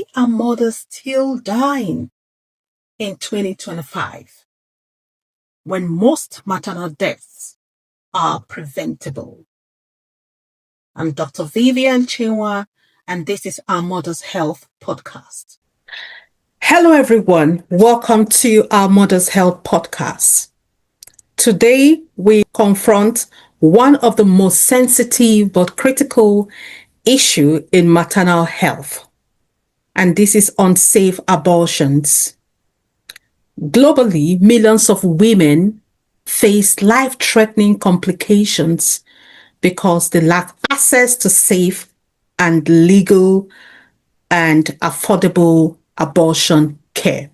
Why are mothers still dying in 2025 when most maternal deaths are preventable? I'm Dr. Viviane Chinwah, and this is our Mother's Health podcast. Hello, everyone. Welcome to our Mother's Health podcast. Today, we confront one of the most sensitive but critical issues in maternal health, and this is unsafe abortions. Globally, millions of women face life-threatening complications because they lack access to safe and legal and affordable abortion care.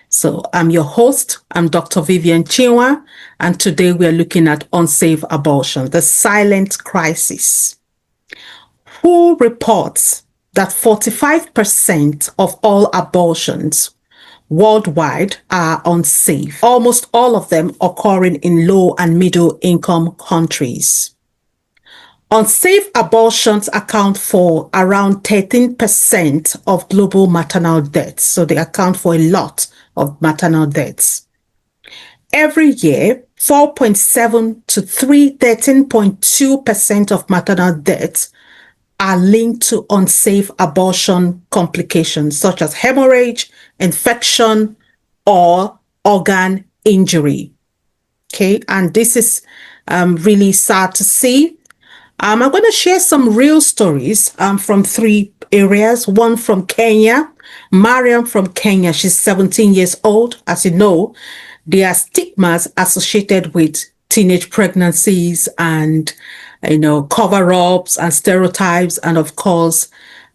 So I'm your host, I'm Dr. Viviane Chinwah, and today we're looking at unsafe abortion, the silent crisis. WHO reports that 45% of all abortions worldwide are unsafe, almost all of them occurring in low and middle income countries. Unsafe abortions account for around 13% of global maternal deaths, so they account for a lot of maternal deaths. Every year, 4.7 to 13.2% of maternal deaths are linked to unsafe abortion complications such as hemorrhage, infection, or organ injury. Okay, and this is really sad to see. I'm going to share some real stories from three areas. One from Kenya, Mariam from Kenya. She's 17 years old. As you know, there are stigmas associated with teenage pregnancies and cover-ups and stereotypes, and of course,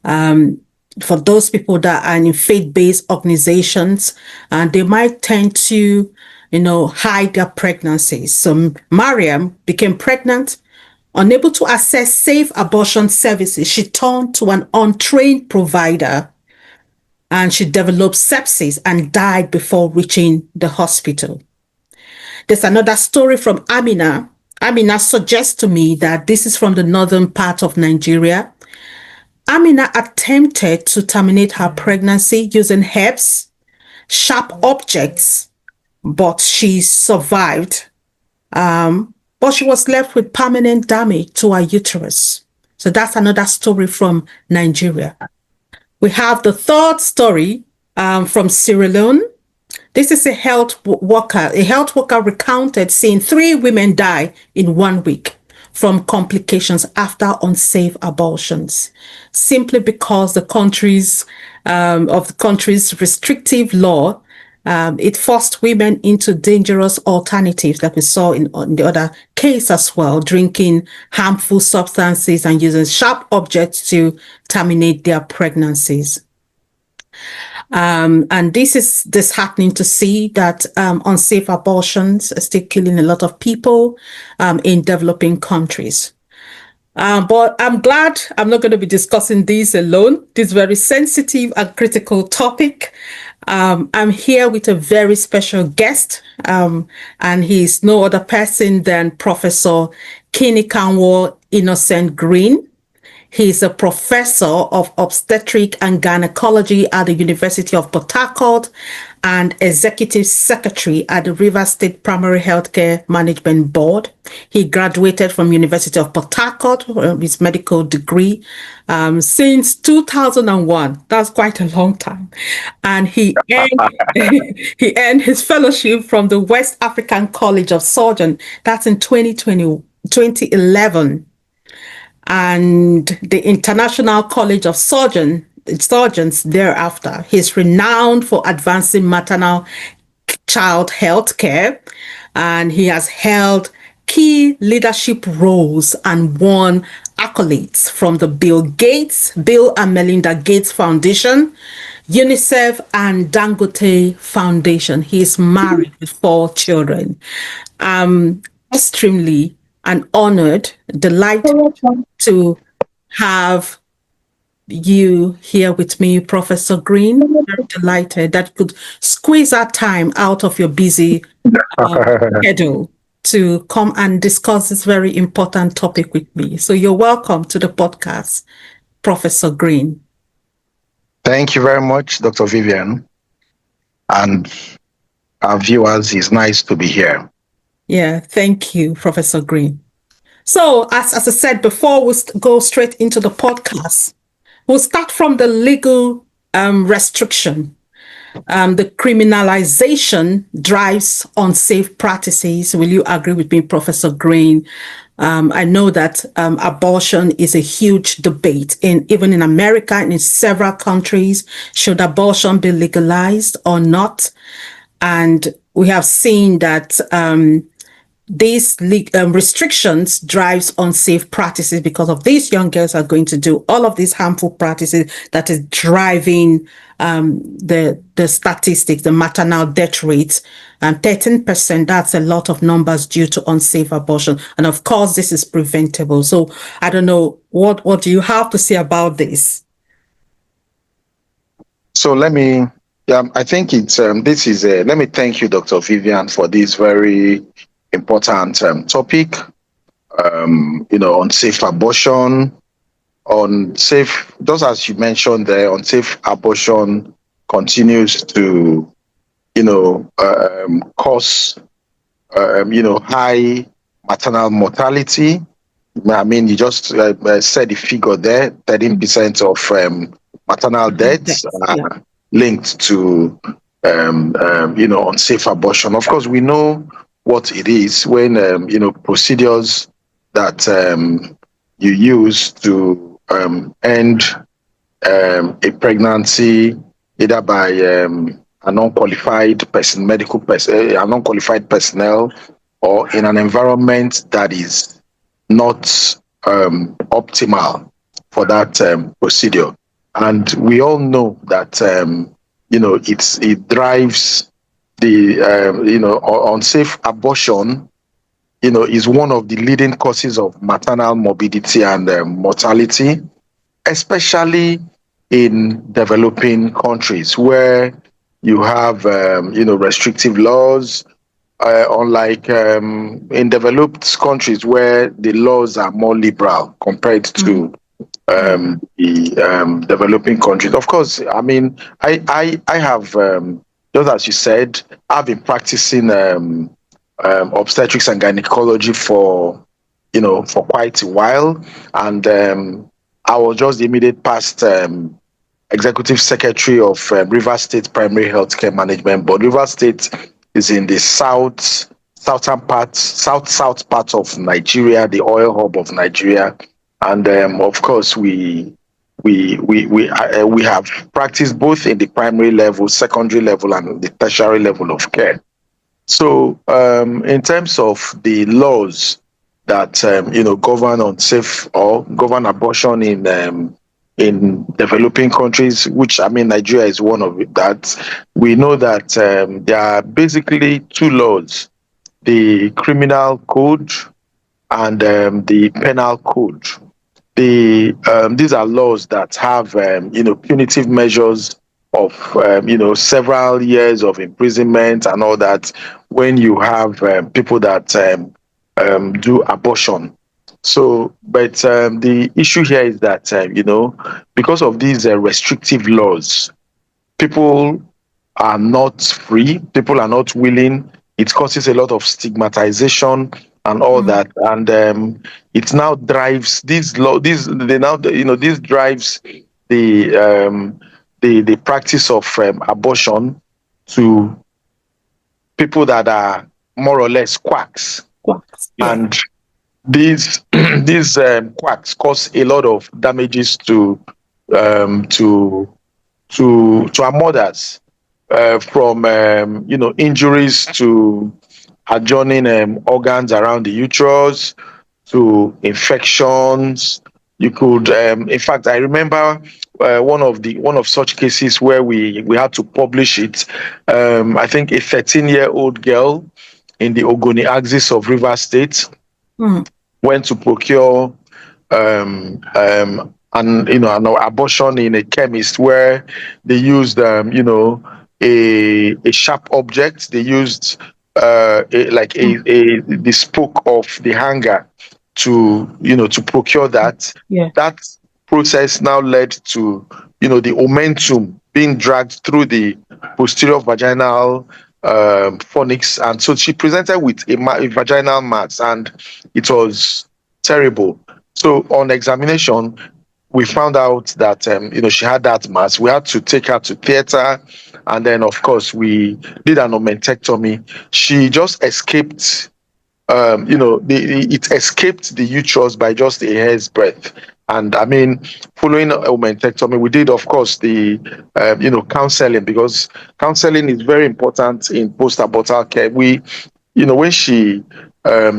for those people that are in faith-based organizations, they might tend to, hide their pregnancies. So Mariam became pregnant, unable to access safe abortion services. She turned to an untrained provider, and she developed sepsis and died before reaching the hospital. There's another story from Amina. Amina suggests to me that this is from the northern part of Nigeria. Amina attempted to terminate her pregnancy using herbs, sharp objects, but she survived. But she was left with permanent damage to her uterus. So that's another story from Nigeria. We have the third story from Sierra Leone. This is a health worker. A health worker recounted seeing 3 women die in 1 week from complications after unsafe abortions, simply because the country's restrictive law it forced women into dangerous alternatives that we saw in the other case as well, drinking harmful substances and using sharp objects to terminate their pregnancies. And this is disheartening to see that unsafe abortions are still killing a lot of people in developing countries. But I'm glad I'm not going to be discussing this alone, this very sensitive and critical topic. I'm here with a very special guest, and he's no other person than Professor Kinikanwo Innocent Green. He's a professor of obstetric and gynecology at the University of Port Harcourt and executive secretary at the Rivers State Primary Healthcare Management Board. He graduated from University of Port Harcourt with his medical degree since 2001. That's quite a long time. And he earned his fellowship from the West African College of Surgeons. That's in 2011. And the International College of Surgeons thereafter. He's renowned for advancing maternal child health care, and he has held key leadership roles and won accolades from the Bill and Melinda Gates Foundation, UNICEF, and Dangote Foundation. He is married with 4 children. Extremely and honored, delighted to have you here with me, Professor Green. Very delighted that you could squeeze our time out of your busy schedule to come and discuss this very important topic with me. So you're welcome to the podcast, Professor Green. Thank you very much, Dr. Vivian, and our viewers. It's nice to be here. Yeah, thank you, Professor Green. So, as I said before, we go straight into the podcast. We'll start from the legal restriction. The criminalization drives unsafe practices. Will you agree with me, Professor Green? I know that abortion is a huge debate even in America and in several countries. Should abortion be legalized or not? And we have seen that these restrictions drives unsafe practices because of these young girls are going to do all of these harmful practices that is driving the statistics, the maternal death rates. 13%, that's a lot of numbers due to unsafe abortion. And of course, this is preventable. So I don't know, what do you have to say about this? So let me. I think it's this is. Let me thank you, Dr. Vivian, for this very important topic. On safe abortion, on safe. Just as you mentioned, there, unsafe abortion continues to, cause, high maternal mortality. I mean, you just said the figure there, 13% of maternal deaths Yeah. are linked to, unsafe abortion. Of course, we know what it is when, procedures that you use to end a pregnancy, either by an unqualified person, an unqualified personnel, or in an environment that is not optimal for that procedure. And we all know that it drives the unsafe abortion. Is one of the leading causes of maternal morbidity and mortality, especially in developing countries where you have restrictive laws, unlike in developed countries where the laws are more liberal compared to the developing countries. Of course, I mean, I have, just as you said, I've been practicing obstetrics and gynecology for quite a while, and I was just the immediate past executive secretary of Rivers State Primary Healthcare Management Board. Rivers State is in the southern part, south part of Nigeria, the oil hub of Nigeria, and of course we have practiced both in the primary level, secondary level, and the tertiary level of care. So in terms of the laws that govern unsafe or govern abortion in developing countries, which I mean Nigeria is one of it, that we know that there are basically two laws: the criminal code and the penal code. These are laws that have punitive measures of several years of imprisonment and all that when you have people that do abortion. So, but the issue here is that because of these restrictive laws, people are not free. People are not willing. It causes a lot of stigmatization and all that, and it now drives this law. This drives the practice of abortion to people that are more or less quacks, Yeah. and these these quacks cause a lot of damages um, to to our mothers, from injuries to adjoining organs around the uterus to infections. You could, in fact, I remember one of such cases where we had to publish it. I think a 13-year-old girl in the Ogoni axis of River State went to procure an abortion in a chemist where they used a sharp object. They used the spoke of the hanger to procure that. Yeah. That process now led to, the omentum being dragged through the posterior vaginal fornix, and so she presented with a vaginal mass, and it was terrible. So on examination, we found out that she had that mass. We had to take her to theater, and then of course we did an omentectomy. She just escaped. It escaped the uterus by just a hair's breadth. And I mean, following omentectomy, we did, of course, the counseling, because counseling is very important in post-abortal care. When she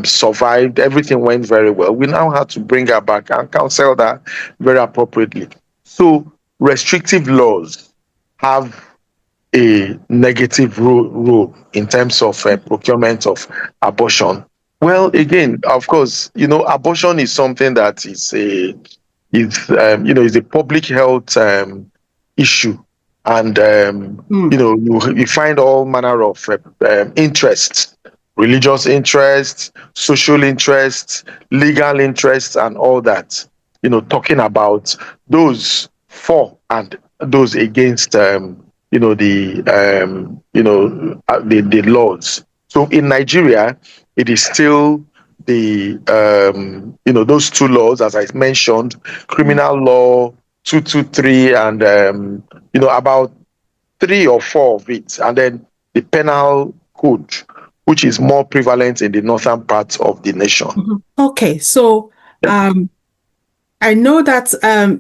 survived, everything went very well. We now had to bring her back and counsel her very appropriately. So restrictive laws have a negative role in terms of procurement of abortion. Well, again, of course, abortion is something that is a public health issue, and you find all manner of interests, religious interests, social interests, legal interests, and all that. Talking about those for and those against the laws. So in Nigeria, it is still the those two laws, as I mentioned, criminal law 223, and about 3 or 4 of it, and then the penal code, which is more prevalent in the northern parts of the nation. Okay, so I know that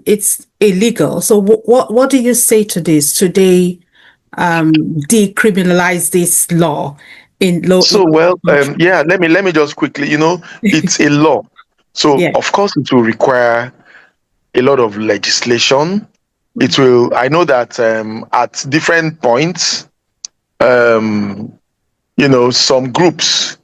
it's illegal. So what do you say to this? Should they decriminalize this law in law? So let me just quickly, it's a law. So Yeah. of course it will require a lot of legislation. It will. I know that at different points, some groups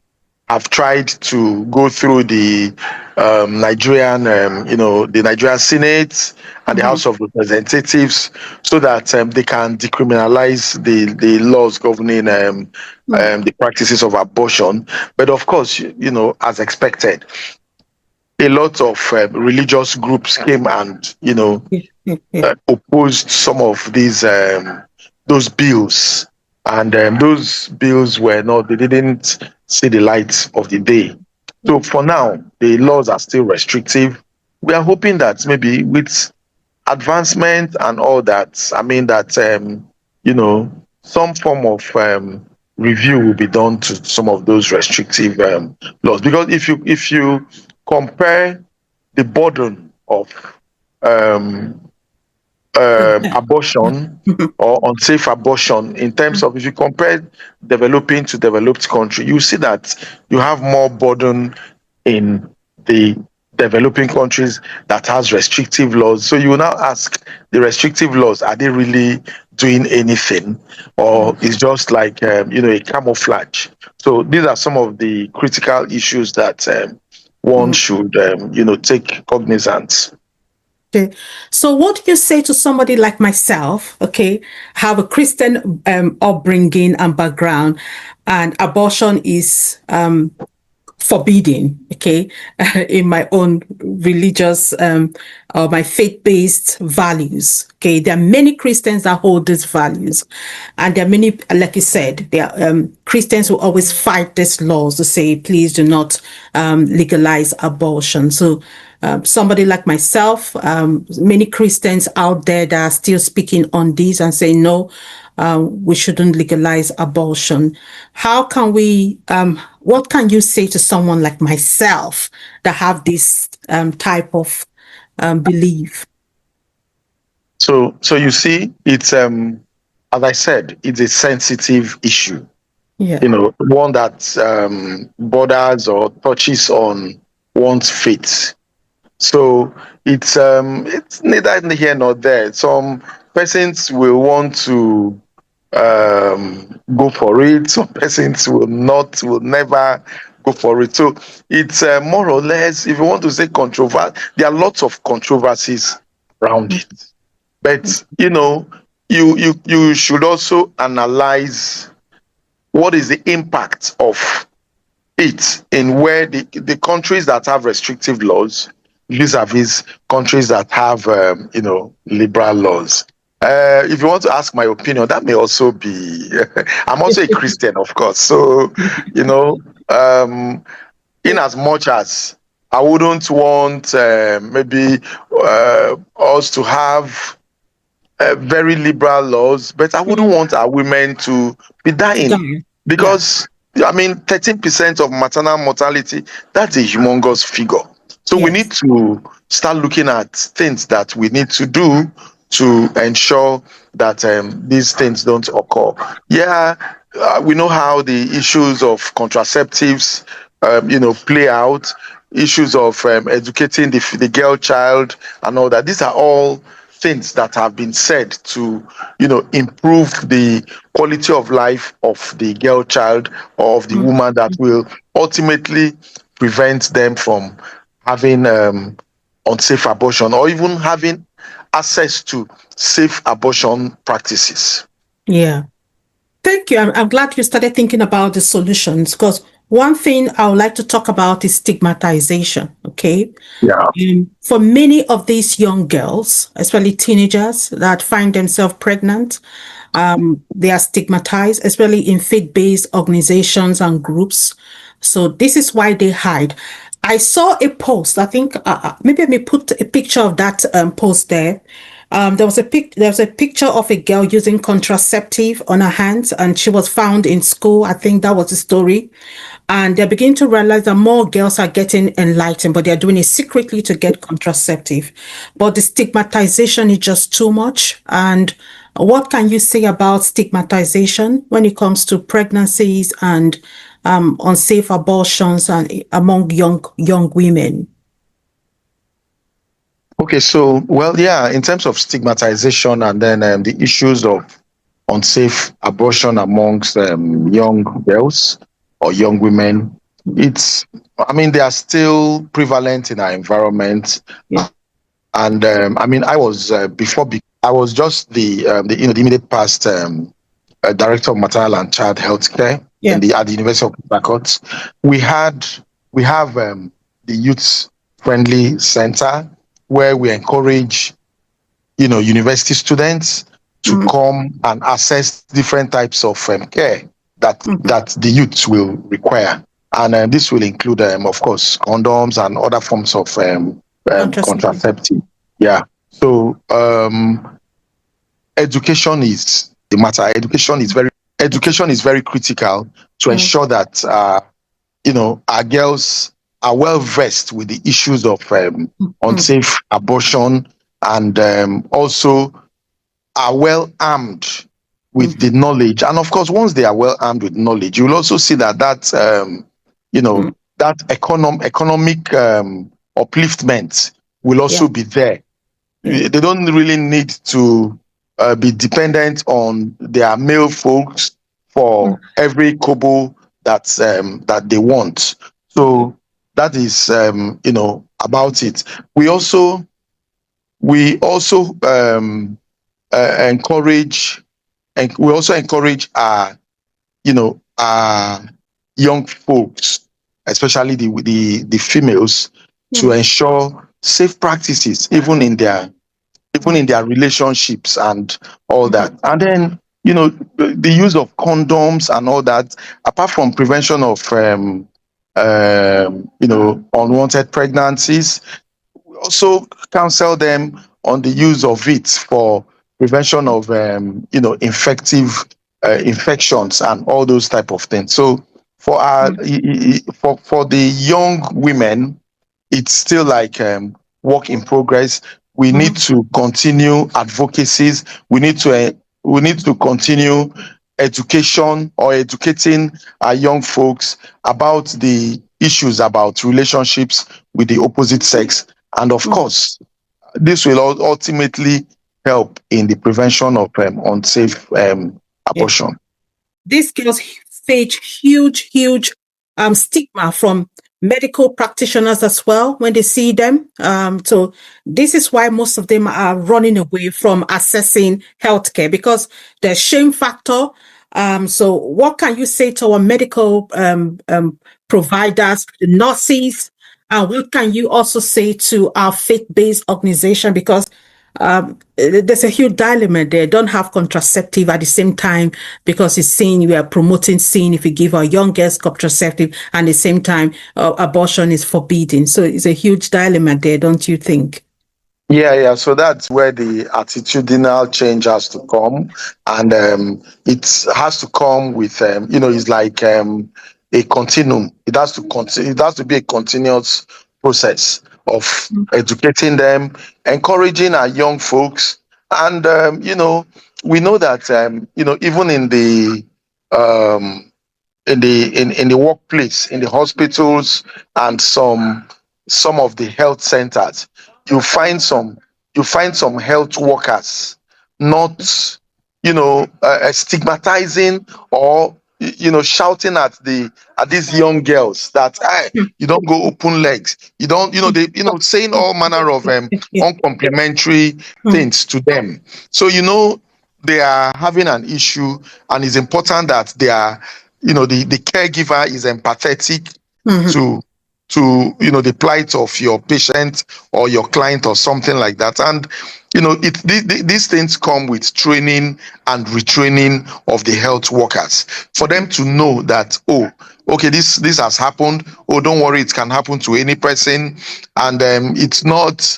have tried to go through the Nigerian, the Nigerian Senate and the House of Representatives, so that they can decriminalize the laws governing the practices of abortion. But of course, as expected, a lot of religious groups came and opposed some of those bills, and those bills they didn't see the light of the day. So for now, the laws are still restrictive. We are hoping that maybe with advancement and all that, I mean that some form of review will be done to some of those restrictive laws. Because if you compare the burden of abortion or unsafe abortion in terms of, if you compare developing to developed country, you see that you have more burden in the developing countries that has restrictive laws. So you will now ask, the restrictive laws, are they really doing anything, or is just like a camouflage? So these are some of the critical issues that one should take cognizance. Okay. So what do you say to somebody like myself, okay, have a Christian upbringing and background, and abortion is forbidden, okay, in my own religious or my faith-based values, okay? There are many Christians that hold these values, and there are many, like you said, there are Christians who always fight these laws to say, please do not legalize abortion. So somebody like myself, many Christians out there that are still speaking on this and saying, no, we shouldn't legalize abortion. How can we, what can you say to someone like myself that have this type of belief? So you see, it's as I said, it's a sensitive issue. Yeah. One that borders or touches on one's faith. So it's neither here nor there. Some persons will want to go for it. Some persons will never go for it. So it's more or less, if you want to say controversial, there are lots of controversies around it. But you should also analyze what is the impact of it in where the countries that have restrictive laws, vis-a-vis countries that have, liberal laws. If you want to ask my opinion, that may also be. I'm also a Christian, of course. So, you know, in as much as I wouldn't want maybe us to have very liberal laws, but I wouldn't want our women to be To dying die. Yeah. because, I mean, 13% of maternal mortality, that's a humongous figure. So we need Yes. to start looking at things that we need to do to ensure that these things don't occur. Yeah, we know how the issues of contraceptives, play out, issues of educating the girl child and all that. These are all things that have been said to, improve the quality of life of the girl child or of the Mm. woman that will ultimately prevent them from having unsafe abortion or even having access to safe abortion practices. Yeah. Thank you. I'm glad you started thinking about the solutions because one thing I would like to talk about is stigmatization. Okay. Yeah. For many of these young girls, especially teenagers that find themselves pregnant, they are stigmatized, especially in faith-based organizations and groups. So this is why they hide. I saw a post. I think maybe I may put a picture of that post there. There was a picture of a girl using contraceptive on her hands, and she was found in school. I think that was the story. And they're beginning to realize that more girls are getting enlightened, but they're doing it secretly to get contraceptive. But the stigmatization is just too much. And what can you say about stigmatization when it comes to pregnancies and unsafe abortions and among young women? Okay, so well, yeah, in terms of stigmatization and then the issues of unsafe abortion amongst young girls or young women, it's, I mean, they are still prevalent in our environment. Yeah. And I mean, I was I was just the immediate past director of maternal and child healthcare Yeah. at the University of Port Harcourt. We had we have the youth friendly center where we encourage university students to Mm, come and access different types of care mhm. that the youth will require, and this will include, of course, condoms and other forms of Contraceptive. contraceptive. Yeah. So education is the matter. Education is very critical to Mm, ensure that our girls are well versed with the issues of mm, unsafe abortion and also are well armed with mhm, the knowledge. And of course, once they are well armed with knowledge, you will also see you mm. know, that economic upliftment will Yeah. also be there. Yeah. They don't really need to be dependent on their male folks Mm, for every kobo that they want. mhm, So that is about it. We also we also encourage, and we also encourage our young folks, especially the females, to mm, ensure safe practices even mm, in their relationships and all mhm. that. And then, the use of condoms and all that, apart from prevention of, unwanted pregnancies, we also counsel them on the use of it for prevention of, infective infections and all those type of things. So for our, Mm, for the young women, it's still like work in progress. We need mhm, to continue advocacies. We need to continue education or educating our young folks about the issues about relationships with the opposite sex, and of mm. course, this will ultimately help in the prevention of unsafe Yeah. abortion. These girls face huge stigma from medical practitioners as well when they see them. So this is why most of them are running away from accessing healthcare because there's shame factor. So what can you say to our medical providers, the nurses, And what can you also say to our faith-based organization? Because there's a huge dilemma there. Don't have contraceptive at the same time because it's saying we are promoting sin if we give our young girls contraceptive, and at the same time abortion is forbidden. So it's a huge dilemma there, don't you think? Yeah. So that's where the attitudinal change has to come, and it has to come with it's like a continuum. It has to continue. It has to be a continuous process of educating them, encouraging our young folks, and we know that even um, in the workplace, in the hospitals, and some of the health centers, you find some you find some health workers not stigmatizing or shouting at these young girls that you don't go open legs, you don't they saying all manner of Yeah. uncomplimentary Mm, things to them. So they are having an issue, and it's important that they are the caregiver is empathetic mhm, to the plight of your patient or your client or something like that. And these things come with training and retraining of the health workers for them to know that, oh, okay, this has happened. Oh, don't worry, it can happen to any person. And it's not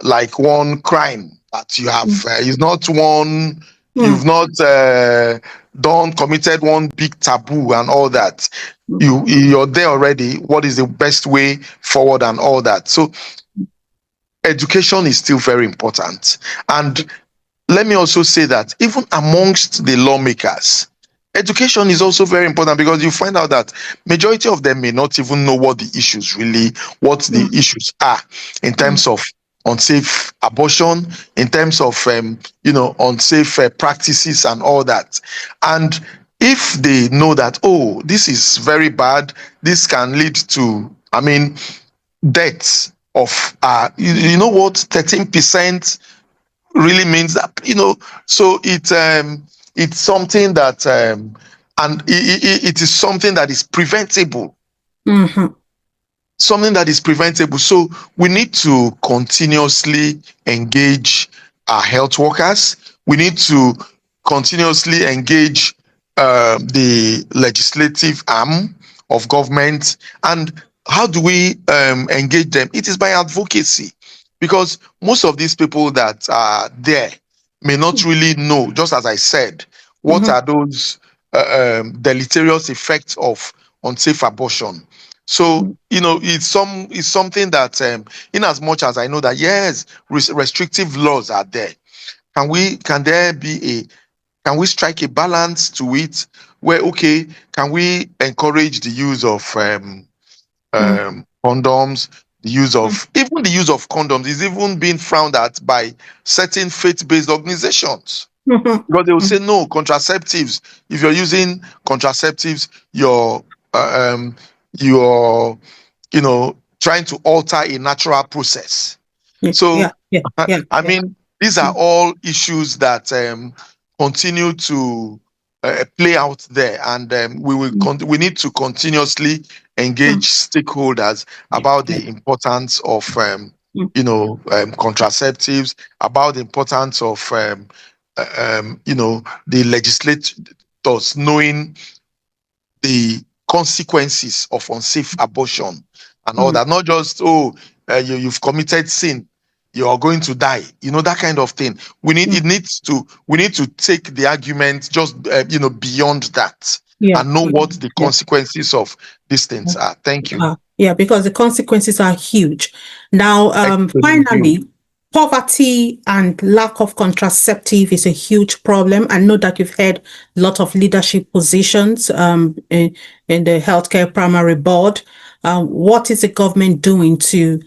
like one crime that you have, mm, it's not one, you've mm, not done committed one big taboo and all that. mm, You're there already. What is the best way forward and all that? So education is still very important. And let me also say that even amongst the lawmakers, education is also very important, because you find out that majority of them may not even know what what the mm, issues are in mm, terms of unsafe abortion, in terms of unsafe practices and all that. And if they know that, oh, this is very bad, this can lead to, deaths of you know what 13% really means, that so it's something that and it is something that is preventable, mhm, so we need to continuously engage our health workers. We need to continuously engage the legislative arm of government. And how do we engage them? It is by advocacy, because most of these people that are there may not really know, just as I said, what mhm, are those deleterious effects of unsafe abortion. So it's something that, in as much as I know that, yes, restrictive laws are there, can there be can we strike a balance to it, where, okay, can we encourage the use of mm, condoms, mm, even the use of condoms is even being frowned at by certain faith-based organizations, mhm, because they will mm, say no contraceptives. If you're using contraceptives, you're trying to alter a natural process. yeah, So yeah, yeah, yeah, I yeah, mean, these are mm, all issues that continue to play out there, and mm, we need to continuously engage mm, stakeholders yeah, about yeah, the importance of mm, contraceptives, about the importance of the legislators knowing the consequences of unsafe abortion and all mm, that. Not just, you've committed sin, you are going to die. That kind of thing. mm, We need to take the argument just beyond that, yeah, and know yeah, what the yeah. consequences of these things are. Thank you. Yeah, because the consequences are huge. Now, Extremely huge. finally, poverty and lack of contraceptive is a huge problem. I know that you've had a lot of leadership positions in the healthcare primary board. What is the government doing to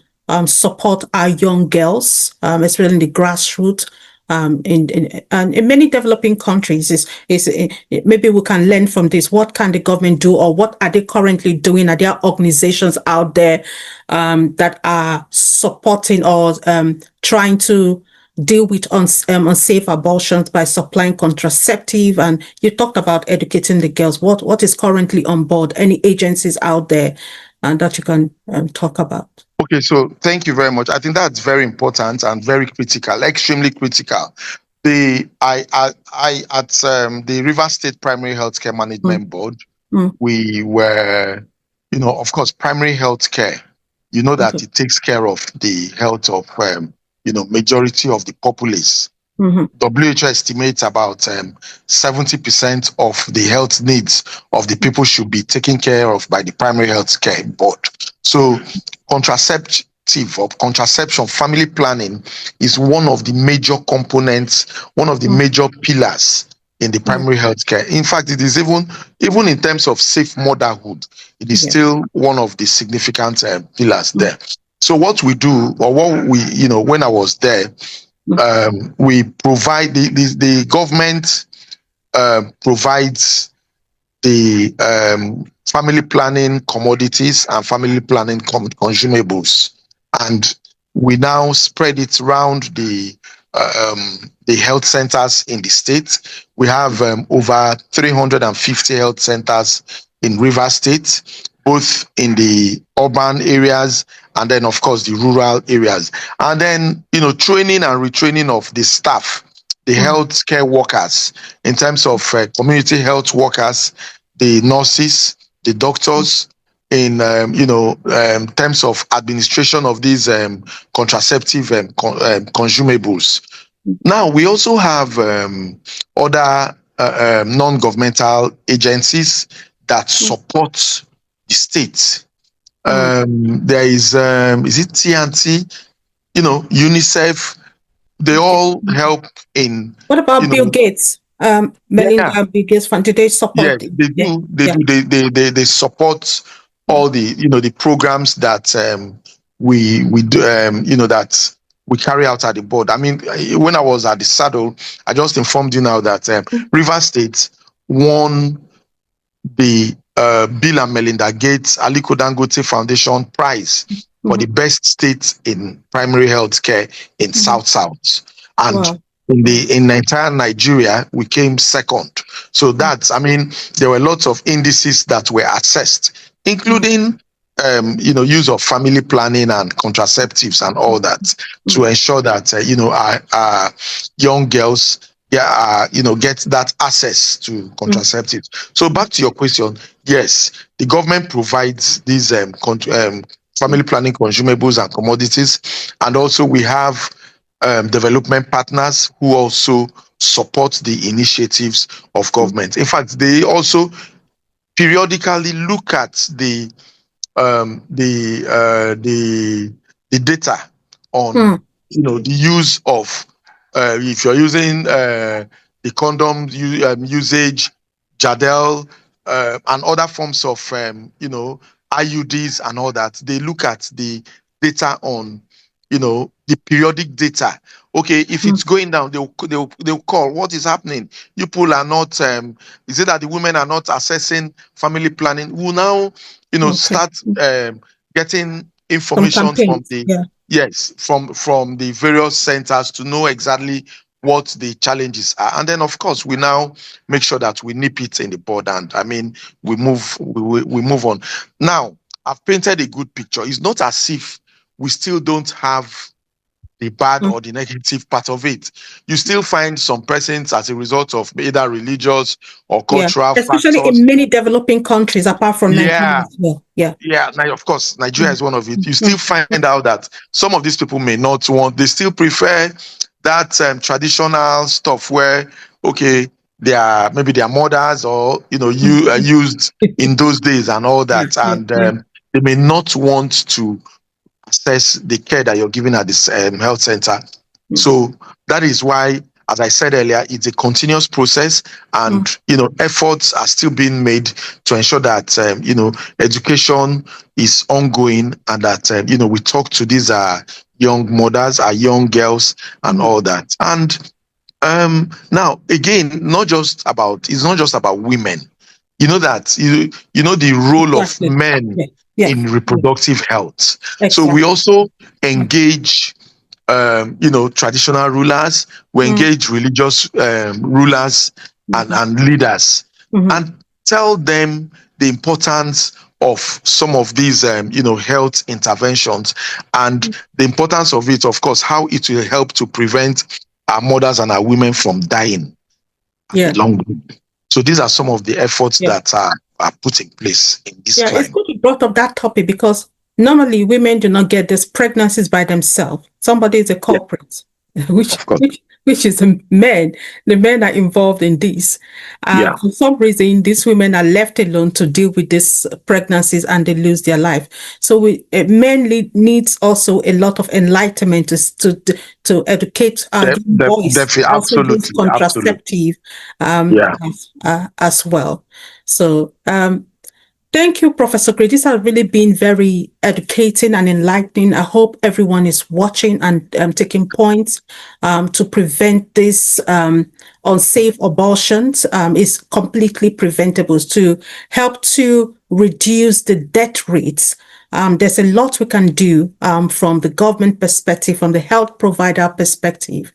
support our young girls, especially in the grassroots? And in many developing countries, maybe we can learn from this. What can the government do, or what are they currently doing? Are there organizations out there that are supporting or trying to deal with unsafe abortions by supplying contraceptive? And you talked about educating the girls. What is currently on board? Any agencies out there that you can talk about. Okay, so thank you very much. I think that's very important and very critical, extremely critical. I at the Rivers State Primary Healthcare Mm, Management Board, mm, we were, of course, primary health care, that okay. it takes care of the health of, majority of the populace. Mm-hmm. WHO estimates about 70% of the health needs of the people should be taken care of by the primary health care board. So contraception, family planning is one of the major components, one of the Mm, major pillars in the mm, primary health care. In fact, it is even in terms of safe motherhood, it is yeah. still one of the significant pillars Mm, there. So what we do, or what we, when I was there, mm, we provide the government provides the family planning commodities and family planning consumables, and we now spread it around the health centers in the state. We have over 350 health centers in Rivers State, both in the urban areas and then of course the rural areas. And then training and retraining of the staff, the mm, healthcare workers, in terms of community health workers, the nurses, the mm, doctors, in terms of administration of these contraceptive consumables. mm, Now we also have other non-governmental agencies that mm, support the state. mm. There is it TNT, UNICEF. They Okay. all help in, What you about Bill know, Gates? yeah, Melinda and Bill Gates Fund, do they support yes, it? they Yeah, do. They yeah. do. They support Mm, all the the programs that we do. That we carry out at the board. I mean, when I was at the saddle, I just informed you now that mm, River State won the Bill and Melinda Gates Aliko Dangote Foundation Prize for the mhm, best state in primary health care in mhm. South. And Wow. Wow. in entire Nigeria, we came second. So Mm, that's, I mean, there were lots of indices that were assessed, mm, including use of family planning and contraceptives and all mm, that, to mm, ensure that our young girls, get that access to mm, contraceptives. So back to your question, yes, the government provides these mm, family planning consumables and commodities, and also we have development partners who also support the initiatives of mm, government. In fact, they also periodically look at um, the uh, the the data on mm. the use of if you're using the condom usage, Jadel, and other forms of IUDs and all that. They look at the data on the periodic data. Okay, if Mm. it's going down, they'll call. What is happening? You people are not. Is it that the women are not assessing family planning? We'll now Okay. start getting Some information from campaigns. the Yeah. from the various centers to know exactly what the challenges are, and then of course we now make sure that we nip it in the bud, and I mean we move on. Now I've painted a good picture. It's not as if we still don't have the bad Mm. or the negative part of it. You still find some persons as a result of either religious or Yeah. cultural Especially factors. in many developing countries apart from Nigeria Yeah, as well. Yeah. yeah, now of course, Nigeria Mm, is one of it. mm, You still mm, find out that some of these people may not want, they still prefer that traditional stuff where, okay, they are maybe their mothers or, mm, you mm. used in those days and all Yeah. that. Yeah. And Yeah. they may not want to access the care that you're giving at this health center. Mm, So that is why, as I said earlier, it's a continuous process, and mm, efforts are still being made to ensure that education is ongoing, and that we talk to these young mothers, our young girls, and mm. all that. And now again, it's not just about women. You know that the role of Exactly. men Yeah. Yeah. in Yeah. reproductive health. So we Exactly. also Mm, engage traditional rulers, we mm, engage religious rulers mhm, and leaders, mhm, and tell them the importance of some of these, health interventions, and the importance of it, of course, how it will help to prevent our mothers and our women from dying at Yeah. the long run. So these are some of the efforts Yeah. that are put in place in this Yeah, it's climate. good you brought up that topic because normally women do not get these pregnancies by themselves. Somebody is a Yeah, culprit, which of course. which is the men. The men are involved in this. Yeah. For some reason, these women are left alone to deal with these pregnancies and they lose their life. So men needs also a lot of enlightenment to educate our young boys, also use Absolutely, absolutely. contraceptive Yeah. as well. So thank you, Professor Gray. This has really been very educating and enlightening. I hope everyone is watching and taking points to prevent this unsafe abortions. Is completely preventable to help to reduce the death rates. There's a lot we can do from the government perspective, from the health provider perspective,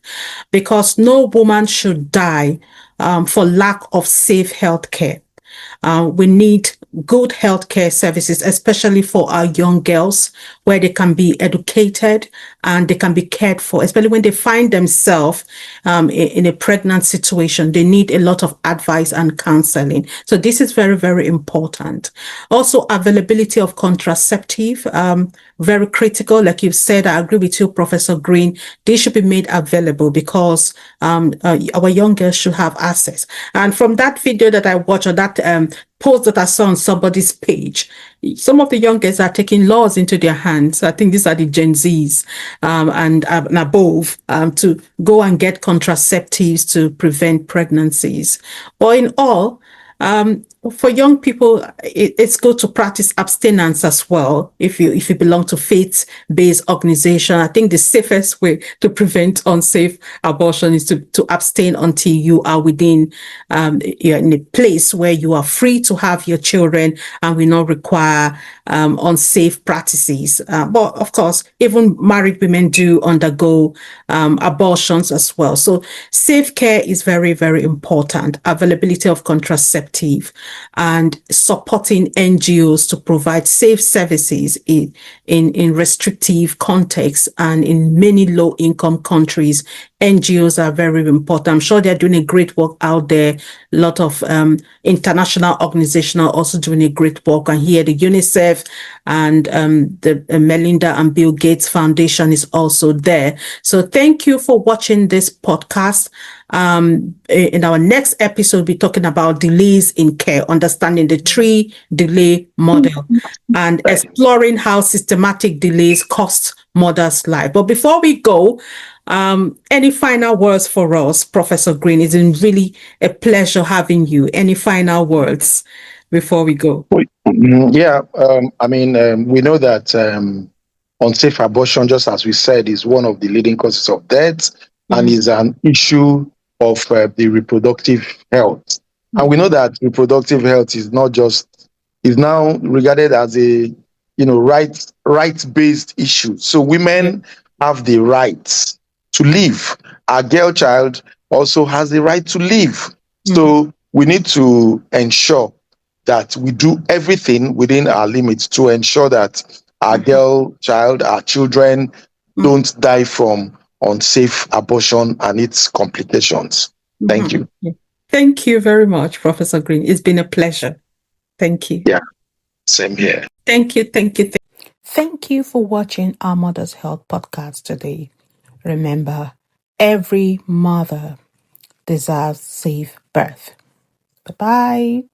because no woman should die for lack of safe health care. We need good healthcare services, especially for our young girls, where they can be educated and they can be cared for, especially when they find themselves in a pregnant situation. They need a lot of advice and counseling. So this is very, very important. Also, availability of contraceptive, very critical. Like you've said, I agree with you, Professor Green. They should be made available because our young girls should have access. And from that video that I watched, or that post that I saw on somebody's page, some of the young girls are taking laws into their hands. I think these are the Gen Zs and above to go and get contraceptives to prevent pregnancies. But in all, for young people, it's good to practice abstinence as well. If you belong to faith-based organization, I think the safest way to prevent unsafe abortion is to abstain until you are within you're in a place where you are free to have your children and will not require unsafe practices. But of course, even married women do undergo abortions as well. So safe care is very, very important. Availability of contraceptive and supporting NGOs to provide safe services in restrictive contexts and in many low-income countries. NGOs are very important. I'm sure they're doing a great work out there. A lot of international organizations are also doing a great work. And here the UNICEF and the Melinda and Bill Gates Foundation is also there. So thank you for watching this podcast. In our next episode, we'll be talking about delays in care, understanding the 3 delay model and exploring how systematic delays cost mothers' life. But before we go, any final words for us, Professor Green? It's been really a pleasure having you. Any final words before we go? Yeah, we know that unsafe abortion, just as we said, is one of the leading causes of death and is an issue of the reproductive health. And we know that reproductive health is now regarded as a right-based issue. So women have the rights to live. Our girl child also has the right to live. So we need to ensure that we do everything within our limits to ensure that our girl child, our children don't die from unsafe abortion and its complications. Thank you. Thank you very much, Professor Green. It's been a pleasure. Thank you. Yeah, same here. Thank you. Thank you for watching our Mother's Health podcast today. Remember, every mother deserves safe birth. Bye-bye.